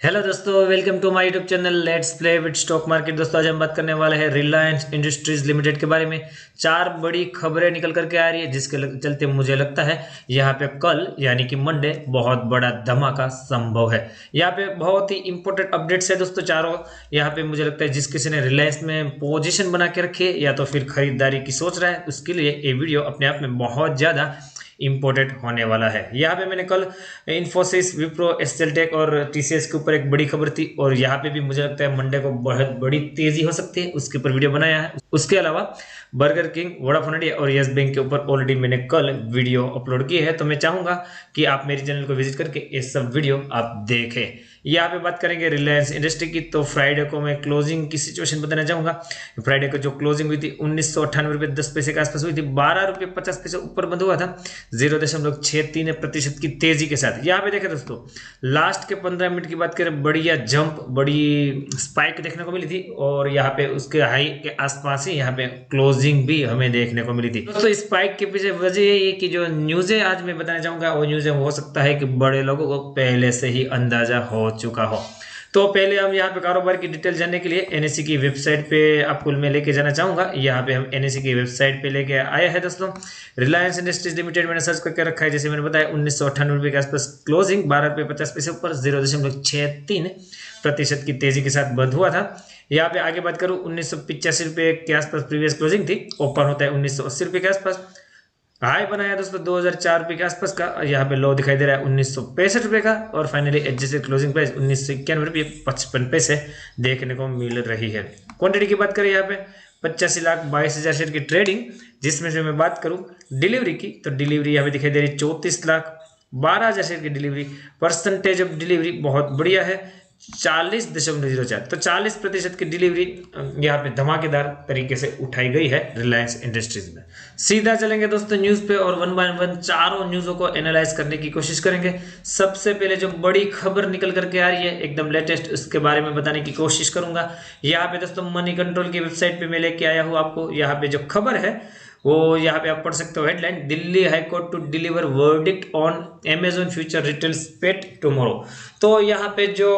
Hello दोस्तों, welcome to my YouTube channel let's play with stock market. दोस्तों आज हम बात करने वाले हैं रिलायंस इंडस्ट्रीज लिमिटेड के बारे में। चार बड़ी खबरें निकल करके आ रही है जिसके चलते मुझे लगता है यहाँ पे कल यानी कि मंडे बहुत बड़ा धमाका संभव है। यहाँ पे बहुत ही इंपॉर्टेंट अपडेट्स है दोस्तों चारों। यहाँ पे मुझे लगता है जिस किसी ने रिलायंस में पोजिशन बना के रखी है या तो फिर खरीदारी की सोच रहा है उसके लिए ये वीडियो अपने आप में बहुत ज़्यादा इंपॉर्टेंट होने वाला है। यहाँ पे मैंने कल इन्फोसिस, विप्रो, एस्टेलटेक और टीसीएस के ऊपर एक बड़ी खबर थी और यहाँ पे भी मुझे लगता है मंडे को बहुत बड़ी तेजी हो सकती है, उसके ऊपर वीडियो बनाया है। उसके अलावा बर्गर किंग, वोडाफोन आइडिया और यस बैंक के ऊपर ऑलरेडी मैंने कल वीडियो अपलोड की है, तो मैं चाहूंगा कि आप मेरे चैनल को विजिट करके ये सब वीडियो आप देखें। यहाँ पे बात करेंगे रिलायंस इंडस्ट्री की, तो फ्राइडे को मैं क्लोजिंग की सिचुएशन बताना चाहूंगा। फ्राइडे को जो क्लोजिंग हुई थी 1998 रुपये 10 पैसे के आसपास हुई थी, 12 रुपये 50 पैसे ऊपर बंद हुआ था 0.63% की तेजी के साथ। यहाँ पे देखें दोस्तों, लास्ट के 15 मिनट की बात करें, बढ़िया जंप, बड़ी स्पाइक देखने को मिली थी और यहाँ पे उसके हाई के आसपास ही यहाँ पे क्लोजिंग भी हमें देखने को मिली थी। दोस्तों स्पाइक के पीछे वजह यही है कि जो न्यूज है आज मैं बताना चाहूंगा वो न्यूज हो सकता है कि बड़े लोगों को पहले से ही अंदाजा हो चुका हो। तो पहले हम यहाँ पे कारोबार की डिटेल जानने के लिए एनएससी की वेबसाइट पे आपको मैं लेके जाना चाहूंगा। यहाँ पे हम एनएससी की वेबसाइट पे लेके आए हैं दोस्तों। रिलायंस इंडस्ट्रीज लिमिटेड मैंने सर्च करके रखा है, जैसे मैंने बताया 1998 के आसपास क्लोजिंग, 12 रुपये 50 पैसे ऊपर 0.63% की तेजी के साथ बंद हुआ था। यहाँ पे आगे बात करूँ 1985 रुपये के आसपास प्रीवियस क्लोजिंग थी, ओपन होता है 1980 रुपये के आसपास। हाई बनाया दोस्तों 2004 रुपये के आसपास का, यहाँ पे लो दिखाई दे रहा है 1965 रुपये का और फाइनली एडजस्टेड क्लोजिंग प्राइस 1991 रुपये 55 पैसे देखने को मिल रही है। क्वांटिटी की बात करें यहाँ पे 85,22,000 शेयर की ट्रेडिंग, जिसमें से मैं बात करूँ डिलीवरी की, तो डिलीवरी यहाँ पे दिखाई दे रही है 34,12,000 शेयर की डिलीवरी। परसेंटेज ऑफ डिलीवरी बहुत बढ़िया है 40.04, तो 40% की डिलीवरी यहाँ पे धमाकेदार तरीके से उठाई गई है रिलायंस इंडस्ट्रीज में। सीधा चलेंगे दोस्तों न्यूज पे और वन बाय वन चारों न्यूज़ों को एनालाइज करने की कोशिश करेंगे। सबसे पहले जो बड़ी खबर निकल करके आ रही है एकदम लेटेस्ट, उसके बारे में बताने की कोशिश करूंगा। यहाँ पे दोस्तों मनी कंट्रोल की वेबसाइट पे मैं लेके आया हूँ आपको। यहाँ पे जो खबर है वो यहाँ पे आप पढ़ सकते हो, headline, Delhi high court to deliver verdict on Amazon Future Retail spat tomorrow. तो यहाँ पे जो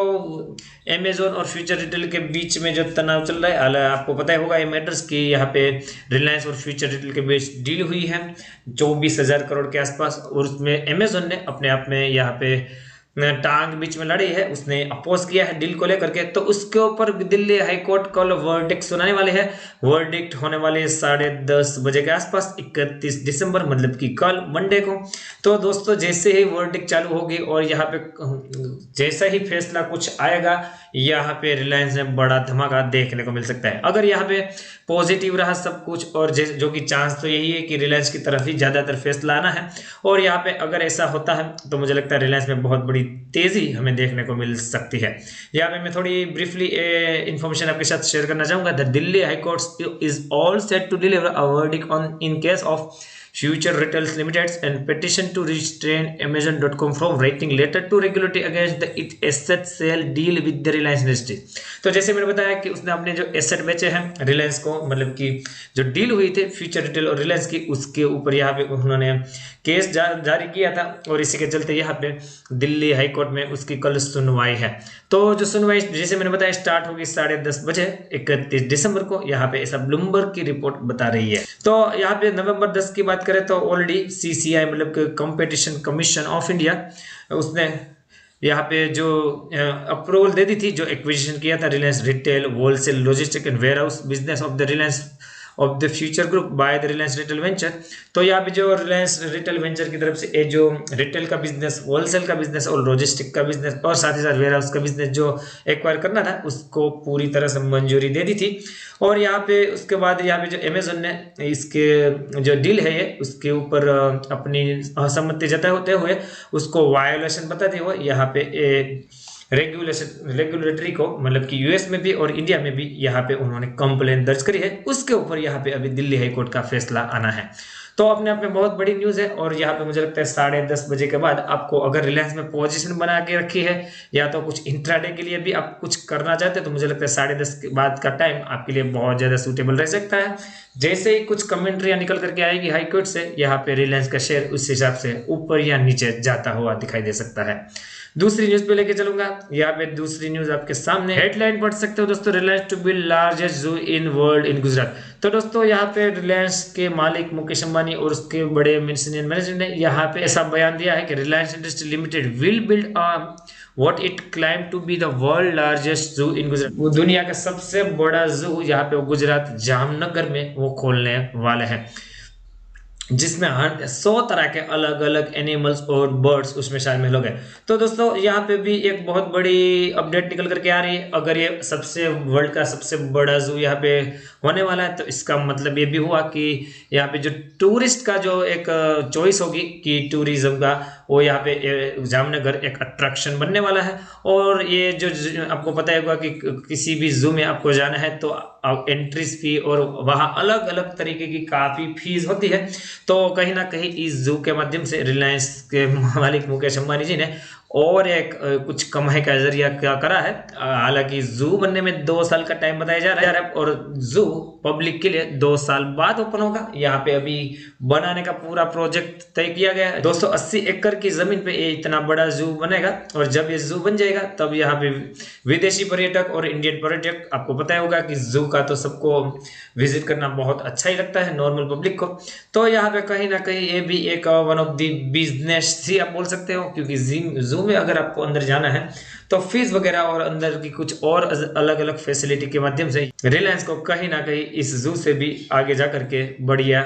अमेजोन और फ्यूचर रिटेल के बीच में जो तनाव चल रहा है, हाल आपको पता ही होगा ये मैटर्स की यहाँ पे रिलायंस और फ्यूचर रिटेल के बीच डील हुई है 24,000 करोड़ के आसपास, और उसमें अमेजोन ने अपने आप में यहाँ पे टांग बीच में लड़ी है, उसने अपोज किया है डील को लेकर के। तो उसके ऊपर दिल्ली हाईकोर्ट कल वर्डिक्ट सुनाने वाले हैं। वर्डिक्ट होने वाले 10:30 बजे के आसपास 31 दिसंबर मतलब कि कल मंडे को। तो दोस्तों जैसे ही वर्डिक्ट चालू होगी और यहाँ पे जैसा ही फैसला कुछ आएगा, यहाँ पे रिलायंस में बड़ा धमाका देखने को मिल सकता है। अगर यहाँ पे पॉजिटिव रहा सब कुछ, और जो कि चांस तो यही है कि रिलायंस की तरफ ही ज्यादातर फैसला आना है, और यहाँ पे अगर ऐसा होता है तो मुझे लगता है रिलायंस में बहुत बड़ी तेजी हमें देखने को मिल सकती है। यहाँ पे मैं थोड़ी ब्रीफली इंफॉर्मेशन आपके साथ शेयर करना चाहूंगा। The Delhi high court is all set to deliver a verdict on in case of Future Retails Limited and petition to restrain Amazon.com from writing letter to regulatory against the its asset sale deal with the Reliance Industry। तो जैसे मैंने बताया कि उसने अपने जो asset बेचे हैं रिलायंस को, मतलब कि जो डील हुई थी फ्यूचर रिटेल और रिलायंस की, उसके ऊपर यहाँ पे उन्होंने केस जारी किया था और इसी के चलते यहाँ पे दिल्ली हाईकोर्ट में उसकी कल सुनवाई है। तो जो सुनवाई जैसे मैंने बताया स्टार्ट होगी 10:30 बजे 31 दिसंबर को, यहाँ पे ऐसा ब्लूमबर्ग की रिपोर्ट बता रही है। तो यहाँ पे नवंबर 10 की बात करें तो ऑलरेडी सीसीआई मतलब कंपटीशन कमीशन ऑफ इंडिया, उसने यहाँ पे जो अप्रूवल दे दी थी, जो एक्विजिशन किया था Reliance Retail wholesale logistic and warehouse business of the Reliance of the Future group by the Reliance Retail venture. तो यहाँ पे जो रिलायंस रिटेल वेंचर की तरफ से ये जो रिटेल का बिजनेस, होलसेल का बिजनेस और लॉजिस्टिक का बिजनेस और साथ ही साथ वेयर हाउस का बिजनेस जो एक्वायर करना था, उसको पूरी तरह से मंजूरी दे दी थी। और यहाँ पे उसके बाद यहाँ पे जो अमेजोन ने इसके जो डील है ये उसके ऊपर अपनी असहमति जताते हुए उसको वायोलेशन बताते हुए यहाँ पे रेगुलेटरी को, मतलब कि यूएस में भी और इंडिया में भी यहाँ पे उन्होंने कंप्लेन दर्ज करी है। उसके ऊपर यहाँ पे अभी दिल्ली हाईकोर्ट का फैसला आना है। तो अपने आप में बहुत बड़ी न्यूज है। और यहाँ पे मुझे लगता है 10:30 बजे के बाद आपको अगर रिलायंस में पोजीशन बना के रखी है या तो कुछ इंट्राडे के लिए भी आप कुछ करना चाहते हैं, तो मुझे लगता है 10:30 के बाद का टाइम आपके लिए बहुत ज्यादा सूटेबल रह सकता है। जैसे ही कुछ कमेंट्रियां निकल करके आएगी हाईकोर्ट से, यहाँ पे रिलायंस का शेयर उस हिसाब से ऊपर या नीचे जाता हुआ दिखाई दे सकता है। दूसरी न्यूज पे लेके चलूंगा। यहाँ पे दूसरी न्यूज आपके सामने हेडलाइन पढ़ सकते हो दोस्तों, Reliance to build largest zoo in world in Gujarat. तो दोस्तों यहाँ पे रिलायंस के मालिक मुकेश अंबानी और उसके बड़े सीनियर मैनेजमेंट ने यहाँ पे ऐसा बयान दिया है कि Reliance Industry Limited will build what it claim to be the world largest zoo in Gujarat. वो दुनिया का सबसे बड़ा जू यहाँ पे गुजरात जामनगर में वो खोलने वाले हैं, जिसमें हर 100 तरह के अलग अलग एनिमल्स और बर्ड्स उसमें शामिल हो गए। तो दोस्तों यहाँ पे भी एक बहुत बड़ी अपडेट निकल करके आ रही है। अगर ये सबसे वर्ल्ड का सबसे बड़ा जू यहाँ पे होने वाला है, तो इसका मतलब ये भी हुआ कि यहाँ पे जो टूरिस्ट का जो एक चॉइस होगी कि टूरिज्म का, वो यहाँ पे जामनगर एक अट्रैक्शन बनने वाला है। और ये जो आपको पता होगा कि किसी भी जू में आपको जाना है तो एंट्रीज फी और वहाँ अलग अलग तरीके की काफी फीस होती है। तो कहीं ना कहीं इस जू के माध्यम से रिलायंस के मालिक मुकेश अंबानी जी ने और एक कुछ कमाई का जरिया क्या करा है। हालांकि जू बनने में 2 साल का टाइम बताया जा रहा है और जू पब्लिक के लिए 2 साल बाद ओपन होगा। यहाँ पे अभी बनाने का पूरा प्रोजेक्ट तय किया गया है। 280 एकड़ की जमीन पे ये इतना बड़ा जू बनेगा और जब ये जू बन जाएगा तब यहाँ पे विदेशी पर्यटक और इंडियन पर्यटक, आपको पता होगा कि जू का तो सबको विजिट करना बहुत अच्छा ही लगता है नॉर्मल पब्लिक को। तो यहाँ पे कहीं ना कहीं ये भी एक वन ऑफ द बिजनेस ही आप बोल सकते हो, क्योंकि जू में अगर आपको अंदर जाना है तो फीस वगैरह और अंदर की कुछ और अलग अलग फैसिलिटी के माध्यम से रिलायंस को कहीं ना कहीं इस जू से भी आगे जा करके बढ़िया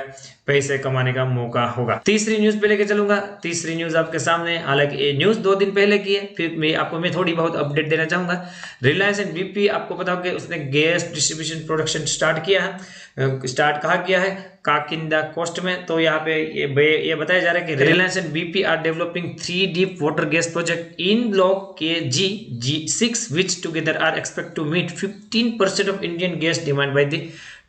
पैसे कमाने का मौका होगा। तीसरी न्यूज पे लेके चलूंगा। तीसरी न्यूज आपके सामने, हालांकि ये न्यूज 2 दिन पहले की है, फिर मैं थोड़ी बहुत अपडेट देना चाहूंगा। रिलायंस एंड बीपी, आपको पता होगा उसने गैस डिस्ट्रीब्यूशन प्रोडक्शन स्टार्ट किया है। स्टार्ट कहाँ किया है? काकिंदा कोस्ट में। तो यहाँ पे ये बताया जा रहा है कि Reliance and BP are developing 3 deep water gas project in block K G6 which together are expected to meet 15% of Indian gas demand by the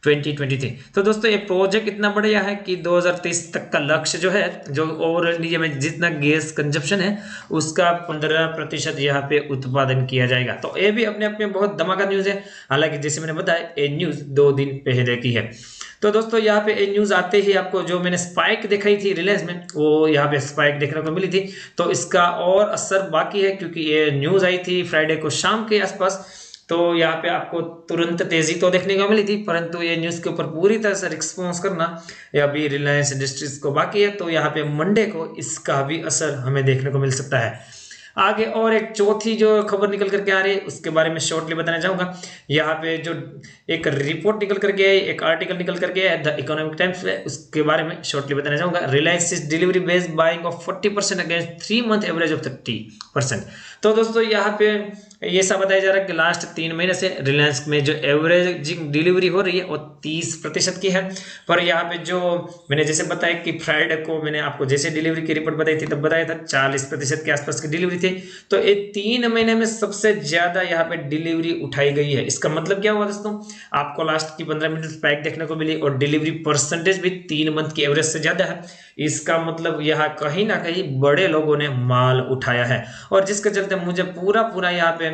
2023। तो दोस्तों ये प्रोजेक्ट इतना बढ़िया है कि 2023 तक का लक्ष्य जो है, जो ओवरऑल इंडिया में जितना गैस कंजप्शन है उसका 15% यहाँ पे उत्पादन किया जाएगा। तो ये भी अपने आप में बहुत धमाका न्यूज है। हालांकि जैसे मैंने बताया ये न्यूज 2 दिन पहले की है। तो दोस्तों यहाँ पे न्यूज आते ही आपको जो मैंने स्पाइक दिखाई थी रिलायंस में, वो यहाँ पे स्पाइक देखने को मिली थी। तो इसका और असर बाकी है, क्योंकि ये न्यूज आई थी फ्राइडे को शाम के आसपास। तो यहाँ पे आपको तुरंत तेजी तो देखने को मिली थी, परंतु ये न्यूज के ऊपर पूरी तरह से रिस्पॉन्स करना या अभी रिलायंस इंडस्ट्रीज को बाकी है। तो यहाँ पे मंडे को इसका भी असर हमें देखने को मिल सकता है। आगे और एक चौथी जो खबर निकल करके आ रही है उसके बारे में शॉर्टली बताना चाहूंगा। यहाँ पे जो एक रिपोर्ट निकल करके आई, एक आर्टिकल निकल करके आया द इकोनॉमिक टाइम्स में, उसके बारे में शॉर्टली बताना चाहूंगा। Reliance is delivery based buying of 40% against 3 month average of 30%। तो दोस्तों यहाँ पे ये सब बताया जा रहा है कि लास्ट 3 महीने से रिलायंस में जो एवरेजिंग डिलीवरी हो रही है वो 30% की है। पर यहाँ पे जो मैंने जैसे बताया कि फ्राइडे को मैंने आपको जैसे डिलीवरी की रिपोर्ट बताई थी तब बताया था 40% के आसपास की डिलीवरी थी। तो ये 3 महीने में सबसे ज्यादा यहाँ पे डिलीवरी उठाई गई है। इसका मतलब क्या हुआ दोस्तों, आपको लास्ट की 15 मिनट स्पाइक देखने को मिली और डिलीवरी परसेंटेज भी 3 मंथ की एवरेज से ज्यादा है। इसका मतलब यहाँ कहीं ना कहीं बड़े लोगों ने माल उठाया है, और जिसके चलते मुझे पूरा यहाँ पे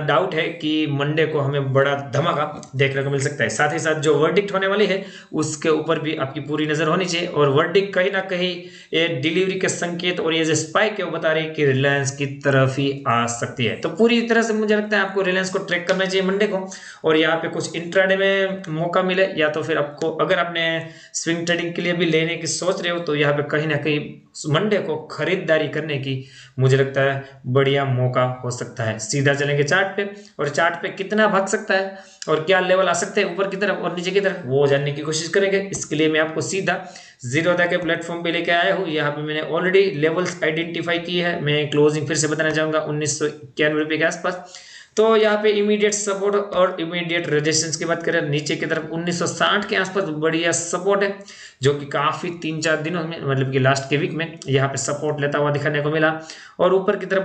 डाउट है कि मंडे को हमें बड़ा धमाका देखने को मिल सकता है। साथ ही साथ जो वर्डिक्ट होने वाली है उसके ऊपर भी आपकी पूरी नजर होनी चाहिए। और वर्डिक्ट कहीं ना कहीं ये डिलीवरी के संकेत और ये जो स्पाइक है वो बता रही है कि रिलायंस की तरफ ही आ सकती है। तो पूरी तरह से मुझे लगता है आपको रिलायंस को ट्रैक करना चाहिए मंडे को, और यहाँ पे कुछ इंट्राडे में मौका मिले, या तो फिर आपको अगर आपने स्विंग ट्रेडिंग के लिए भी लेने की सोच रहे हो तो यहाँ पे कहीं ना कहीं मंडे को खरीदारी करने की मुझे लगता है बढ़िया मौका हो सकता है। सीधा चलेंगे चार्ट पे, और चार्ट पे कितना भाग सकता है और क्या लेवल आ सकते हैं ऊपर की तरफ और नीचे की तरफ, वो जानने की कोशिश करेंगे। इसके लिए मैं आपको सीधा जीरोधा के प्लेटफॉर्म पे लेके आया हूँ। यहाँ पे मैंने ऑलरेडी लेवल्स आइडेंटिफाई की है। मैं क्लोजिंग फिर से बताना चाहूंगा 1991 रुपये के आसपास। तो यहाँ पे इमीडिएट सपोर्ट और इमीडिएट रेजिस्टेंस की बात करें, नीचे की तरफ 1960 के आसपास बढ़िया सपोर्ट है, जो कि काफी 3-4 दिनों में मतलब कि लास्ट के वीक में यहाँ पे सपोर्ट लेता हुआ दिखाने को मिला। और ऊपर की तरफ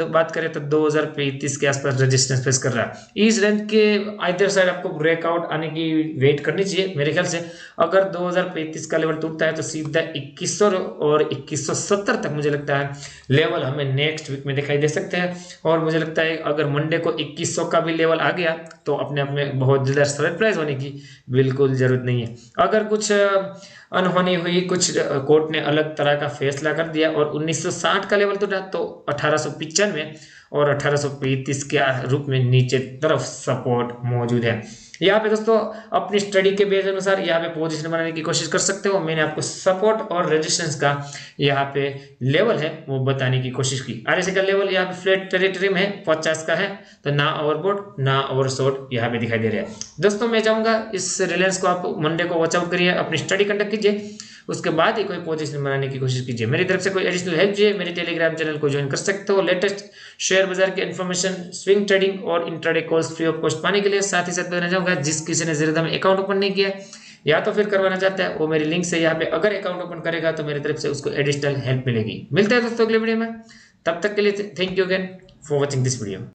बात करें तो 2035 के आसपास रेजिस्टेंस फेस कर रहा है। इस रेंज के इधर साइड आपको ब्रेकआउट आने की वेट करनी चाहिए मेरे ख्याल से। अगर 2035 का लेवल टूटता है तो सीधा 2100 और 2170 तक मुझे लगता है लेवल हमें नेक्स्ट वीक में दिखाई दे सकते हैं। और मुझे लगता है अगर मंडे को 2100 का भी लेवल आ गया तो अपने आप में बहुत ज्यादा सरप्राइज होने की बिल्कुल जरूरत नहीं है। अगर कुछ अनहोनी हुई, कुछ कोर्ट ने अलग तरह का फैसला कर दिया और 1960 का लेवल टूटा तो 1895 और 1835 के रूप में नीचे तरफ सपोर्ट मौजूद है। यहाँ पे दोस्तों अपनी स्टडी के बेस अनुसार यहाँ पे पोजीशन बनाने की कोशिश कर सकते हो। मैंने आपको सपोर्ट और रेजिस्टेंस का यहाँ पे लेवल है वो बताने की कोशिश की। आरएसआई का लेवल यहाँ पे फ्लैट टेरिटरी में है, 50 का है, तो ना ओवरबॉट ना ओवरशॉट यहाँ पे दिखाई दे रहा है। दोस्तों मैं चाहूंगा इस रिलायंस को आप मंडे को वॉच आउट करिए, अपनी स्टडी कंडक्ट कीजिए, उसके बाद ही कोई पोजीशन बनाने की कोशिश कीजिए। मेरी तरफ से कोई एडिशनल हेल्प चाहिए मेरे टेलीग्राम चैनल को ज्वाइन कर सकते हो। लेटेस्ट शेयर बाजार की इन्फॉर्मेशन, स्विंग ट्रेडिंग और intraday calls free of cost पाने के लिए। साथ ही साथ बताना चाहूंगा जिस किसी ने ज़ीरोधा में अकाउंट ओपन नहीं किया या तो फिर करवाना चाहता है वो मेरी लिंक से यहाँ पे अगर अकाउंट ओपन करेगा तो मेरी तरफ से उसको एडिशनल हेल्प मिलेगी। मिलता है दोस्तों अगले वीडियो में, तब तक के लिए thank you again for watching this video.